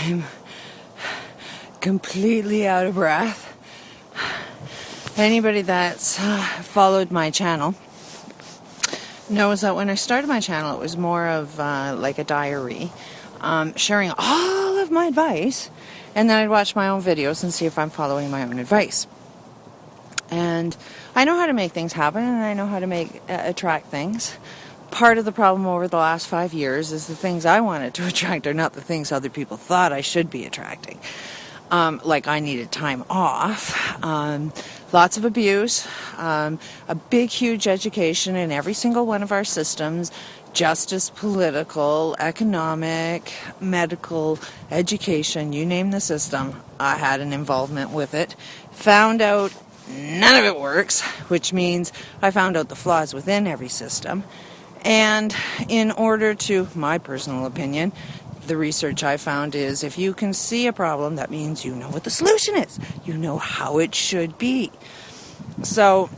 I'm completely out of breath. Anybody that's followed my channel knows that when I started my channel, it was more of like a diary, sharing all of my advice, and then I'd watch my own videos and see if I'm following my own advice. And I know how to make things happen, and I know how to attract things. Part of the problem over the last 5 years is the things I wanted to attract are not the things other people thought I should be attracting. Like I needed time off, lots of abuse, a big, huge education in every single one of our systems, justice, political, economic, medical, education, you name the system, I had an involvement with it. Found out none of it works, which means I found out the flaws within every system. And in order to, my personal opinion, the research I found is if you can see a problem, that means you know what the solution is. You know how it should be. So,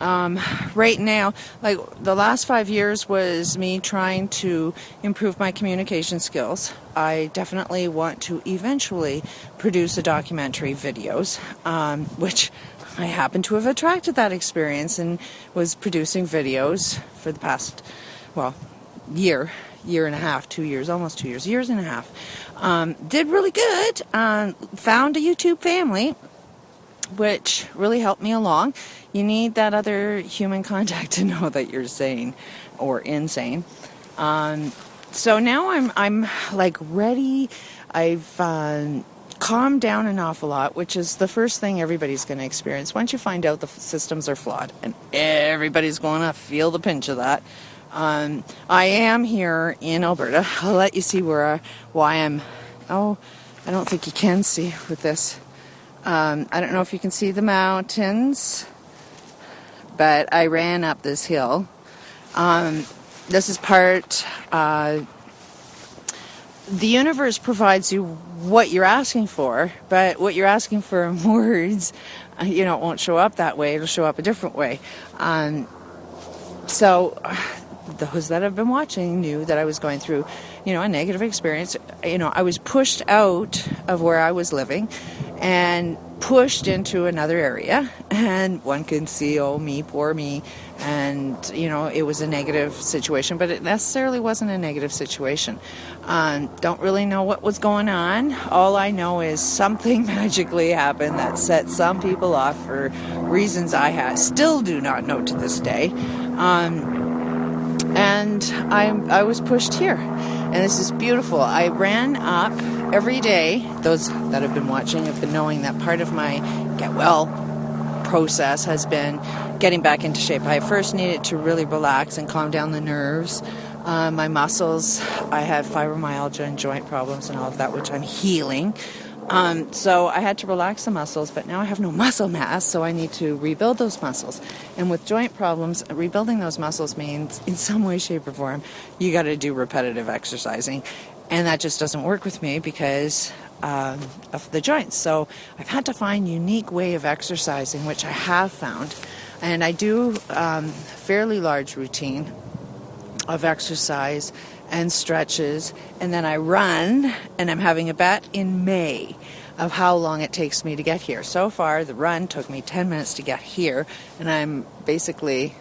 right now, like the last 5 years was me trying to improve my communication skills. I definitely want to eventually produce a documentary videos, which I happen to have attracted that experience and was producing videos for the past, year and a half, 2 years, almost 2 years, years and a half. Did really good. Found a YouTube family, which really helped me along. You need that other human contact to know that you're sane or insane. So now I'm like ready. I've calmed down an awful lot, which is the first thing everybody's going to experience. Once you find out the systems are flawed, and everybody's going to feel the pinch of that. I am here in Alberta. I'll let you see why I'm... Oh, I don't think you can see with this. I don't know if you can see the mountains, but I ran up this hill. This is part... the universe provides you what you're asking for, but what you're asking for in words, it won't show up that way. It'll show up a different way. So those that have been watching knew that I was going through, a negative experience. I was pushed out of where I was living and pushed into another area, and one can see, oh, me, poor me, and, it was a negative situation, but it necessarily wasn't a negative situation. Don't really know what was going on. All I know is something magically happened that set some people off for reasons I still do not know to this day. And I was pushed here, and this is beautiful. I ran up every day. Those that have been watching have been knowing that part of my get well process has been getting back into shape. I first needed to really relax and calm down the nerves, my muscles. I had fibromyalgia and joint problems and all of that, which I'm healing. So I had to relax the muscles, but now I have no muscle mass, so I need to rebuild those muscles. And with joint problems, rebuilding those muscles means in some way, shape, or form, you got to do repetitive exercising. And that just doesn't work with me because of the joints. So I've had to find a unique way of exercising, which I have found. And I do fairly large routine of exercise and stretches, and then I run, and I'm having a bet in May of how long it takes me to get here. So far, the run took me 10 minutes to get here, and I'm basically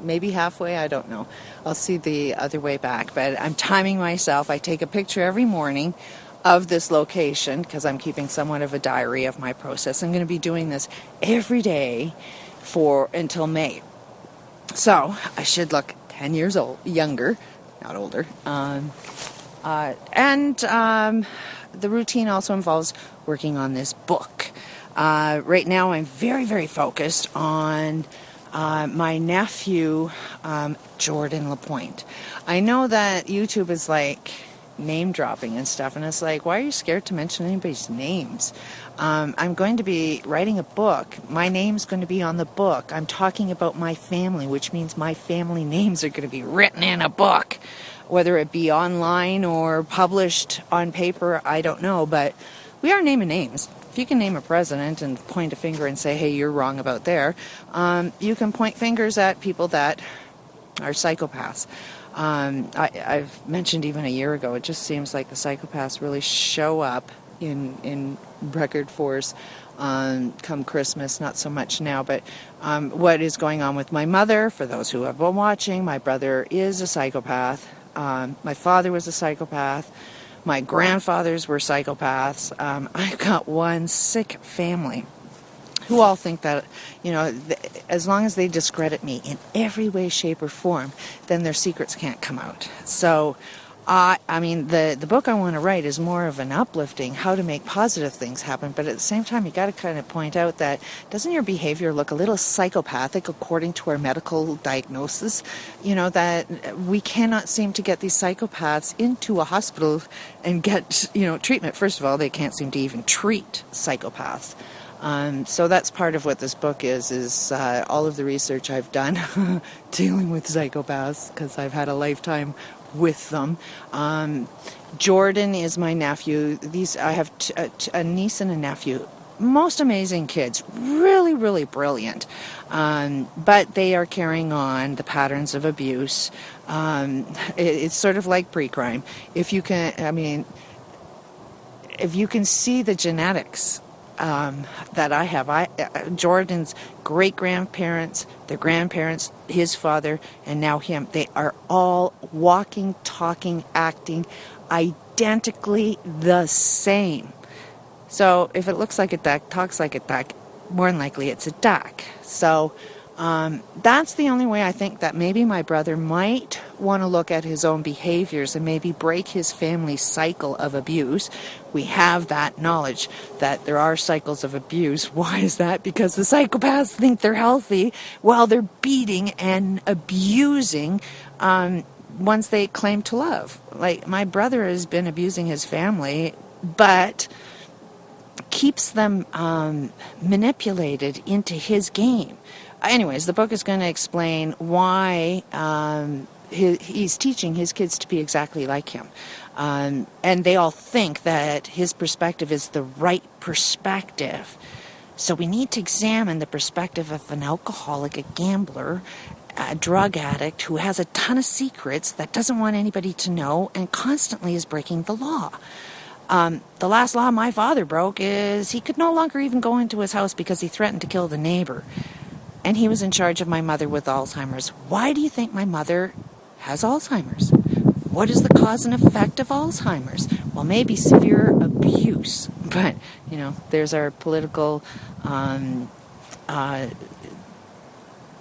maybe halfway, I don't know. I'll see the other way back, but I'm timing myself. I take a picture every morning of this location because I'm keeping somewhat of a diary of my process. I'm going to be doing this every day until May. So I should look 10 years younger, not older. And the routine also involves working on this book. Right now I'm very, very focused on my nephew, Jordon Lapointe. I know that YouTube is like name dropping and stuff, and it's like, why are you scared to mention anybody's names? I'm going to be writing a book. My name's going to be on the book. I'm talking about my family, which means my family names are going to be written in a book. Whether it be online or published on paper, I don't know, but we are naming names. If you can name a president and point a finger and say, hey, you're wrong about there, you can point fingers at people that are psychopaths. I've mentioned even a year ago, it just seems like the psychopaths really show up in record force come Christmas, not so much now, but what is going on with my mother, for those who have been watching, my brother is a psychopath. My father was a psychopath. My grandfathers were psychopaths. I've got one sick family who all think that, as long as they discredit me in every way, shape, or form, then their secrets can't come out. So, the book I want to write is more of an uplifting, how to make positive things happen, but at the same time, you got to kind of point out that doesn't your behavior look a little psychopathic according to our medical diagnosis? That we cannot seem to get these psychopaths into a hospital and get, treatment. First of all, they can't seem to even treat psychopaths. So that's part of what this book is all of the research I've done dealing with psychopaths, because I've had a lifetime with them. Jordan is my nephew. I have a niece and a nephew. Most amazing kids, really, really brilliant. But they are carrying on the patterns of abuse. It's sort of like pre-crime. If you can see the genetics that I have. Jordan's great-grandparents, their grandparents, his father, and now him, they are all walking, talking, acting identically the same. So if it looks like a duck, talks like a duck, more than likely it's a duck. So that's the only way I think that maybe my brother might want to look at his own behaviors and maybe break his family cycle of abuse. We have that knowledge that there are cycles of abuse. Why is that? Because the psychopaths think they're healthy while they're beating and abusing ones they claim to love. Like, my brother has been abusing his family, but keeps them manipulated into his game. Anyways, the book is going to explain why he's teaching his kids to be exactly like him. And they all think that his perspective is the right perspective. So we need to examine the perspective of an alcoholic, a gambler, a drug addict who has a ton of secrets that doesn't want anybody to know and constantly is breaking the law. The last law my father broke is he could no longer even go into his house because he threatened to kill the neighbor. And he was in charge of my mother with Alzheimer's. Why do you think my mother has Alzheimer's? What is the cause and effect of Alzheimer's? Well, maybe severe abuse. But, there's our political,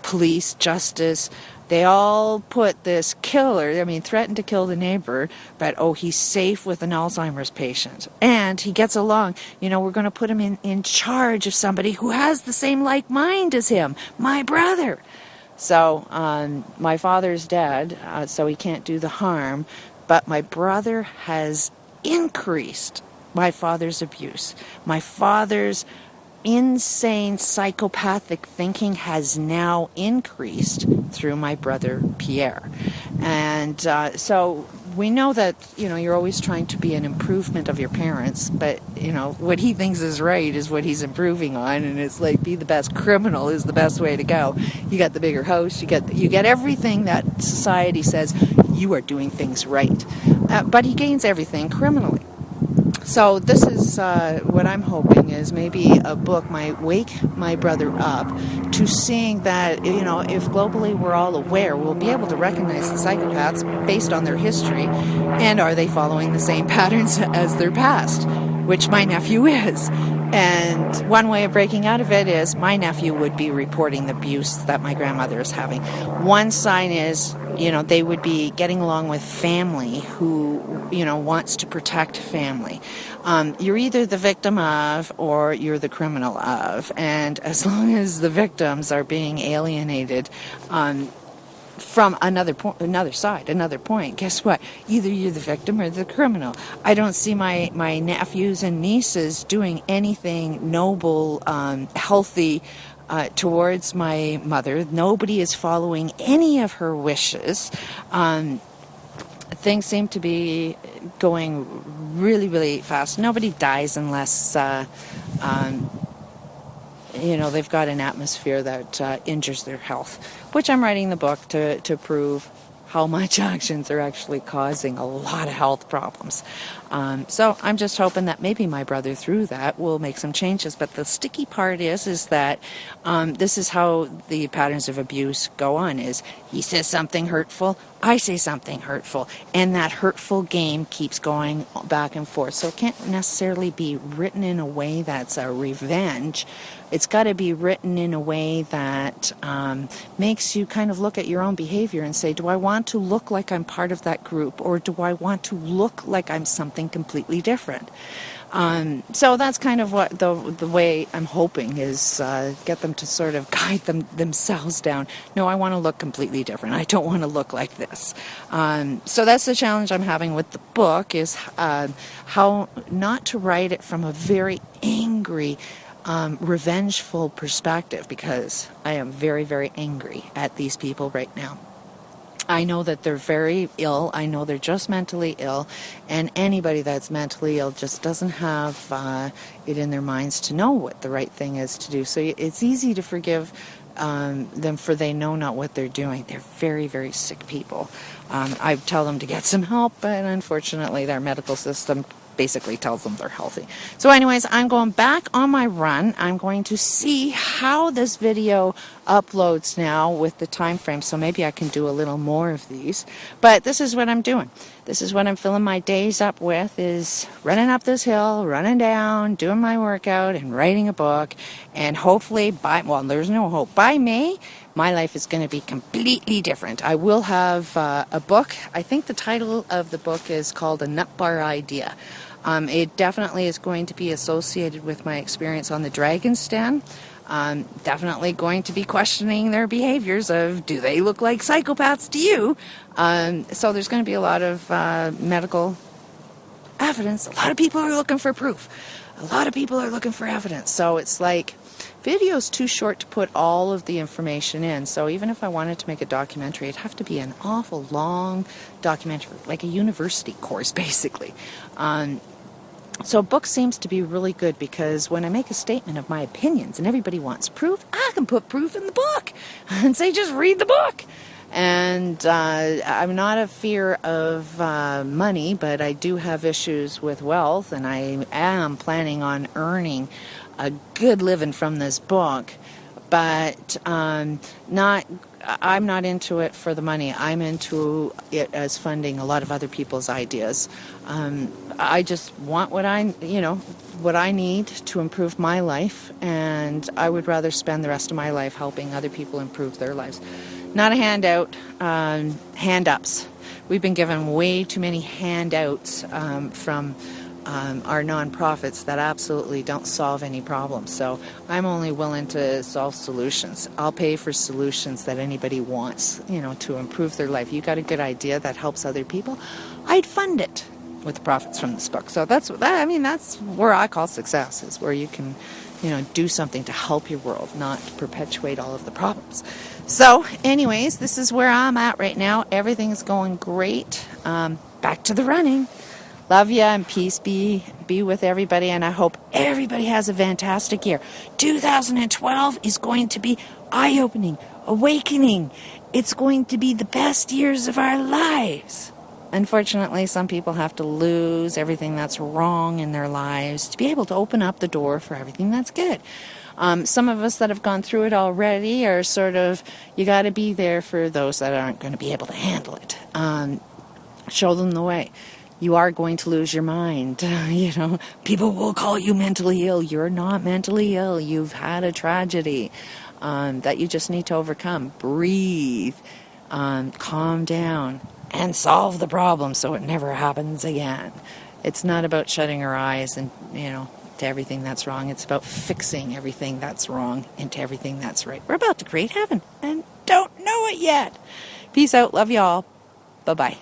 police, justice. They all put this killer, threatened to kill the neighbor, but, he's safe with an Alzheimer's patient. And he gets along. We're going to put him in charge of somebody who has the same like mind as him, my brother. So, my father's dead, so he can't do the harm, but my brother has increased my father's abuse. My father's insane psychopathic thinking has now increased through my brother Pierre. And so we know that, you're always trying to be an improvement of your parents, but, what he thinks is right is what he's improving on, and it's like, be the best criminal is the best way to go. You got the bigger house, you get everything that society says you are doing things right. But he gains everything criminally. So this is what I'm hoping is maybe a book might wake my brother up to seeing that, if globally we're all aware, we'll be able to recognize the psychopaths based on their history, and are they following the same patterns as their past, which my nephew is. And one way of breaking out of it is my nephew would be reporting the abuse that my grandmother is having. One sign is, they would be getting along with family who, wants to protect family. You're either the victim of or you're the criminal of. And as long as the victims are being alienated from another point, guess what? Either you're the victim or the criminal. I don't see my nephews and nieces doing anything noble, healthy, towards my mother. Nobody is following any of her wishes. Things seem to be going really, really fast. Nobody dies unless, they've got an atmosphere that injures their health, which I'm writing the book to prove how much actions are actually causing a lot of health problems. So I'm just hoping that maybe my brother through that will make some changes. But the sticky part is that this is how the patterns of abuse go on, is he says something hurtful, I say something hurtful, and that hurtful game keeps going back and forth. So it can't necessarily be written in a way that's a revenge. It's got to be written in a way that makes you kind of look at your own behavior and say, do I want to look like I'm part of that group, or do I want to look like I'm something completely different? So that's kind of what the way I'm hoping is get them to sort of guide themselves down. No, I want to look completely different. I don't want to look like this. So that's the challenge I'm having with the book, is how not to write it from a very angry, revengeful perspective, because I am very, very angry at these people right now. I know that they're very ill. I know they're just mentally ill, and anybody that's mentally ill just doesn't have it in their minds to know what the right thing is to do. So it's easy to forgive them, for they know not what they're doing. They're very, very sick people. I tell them to get some help, but unfortunately their medical system basically tells them they're healthy. So anyways, I'm going back on my run. I'm going to see how this video uploads now with the time frame, so maybe I can do a little more of these. But this is what I'm doing. This is what I'm filling my days up with, is running up this hill, running down, doing my workout, and writing a book. And hopefully there's no hope. By May, my life is going to be completely different. I will have a book. I think the title of the book is called A Nut Bar Idea. It definitely is going to be associated with my experience on the Dragon's Den. Definitely going to be questioning their behaviors of, do they look like psychopaths to you? So there's going to be a lot of medical evidence. A lot of people are looking for proof. A lot of people are looking for evidence. So it's like, video's too short to put all of the information in. So even if I wanted to make a documentary, it'd have to be an awful long documentary, like a university course, basically. So a book seems to be really good, because when I make a statement of my opinions and everybody wants proof, I can put proof in the book and say, just read the book. And I'm not a fear of money, but I do have issues with wealth, and I am planning on earning a good living from this book. But I'm not into it for the money. I'm into it as funding a lot of other people's ideas. I just want what I need to improve my life, and I would rather spend the rest of my life helping other people improve their lives. Not a handout, hand-ups. We've been given way too many handouts from our nonprofits that absolutely don't solve any problems. So I'm only willing to solve solutions. I'll pay for solutions that anybody wants, to improve their life. You got a good idea that helps other people, I'd fund it with the profits from this book. So that's where I call success, is where you can, do something to help your world, not perpetuate all of the problems. So anyways, this is where I'm at right now. Everything's going great. Back to the running. Love ya, and peace be with everybody, and I hope everybody has a fantastic year. 2012 is going to be eye-opening, awakening. It's going to be the best years of our lives. Unfortunately, some people have to lose everything that's wrong in their lives to be able to open up the door for everything that's good. Some of us that have gone through it already are sort of, you got to be there for those that aren't going to be able to handle it. Show them the way. You are going to lose your mind. People will call you mentally ill. You're not mentally ill. You've had a tragedy that you just need to overcome. Breathe, calm down, and solve the problem so it never happens again. It's not about shutting our eyes and, to everything that's wrong. It's about fixing everything that's wrong into everything that's right. We're about to create heaven and don't know it yet. Peace out. Love you all. Bye-bye.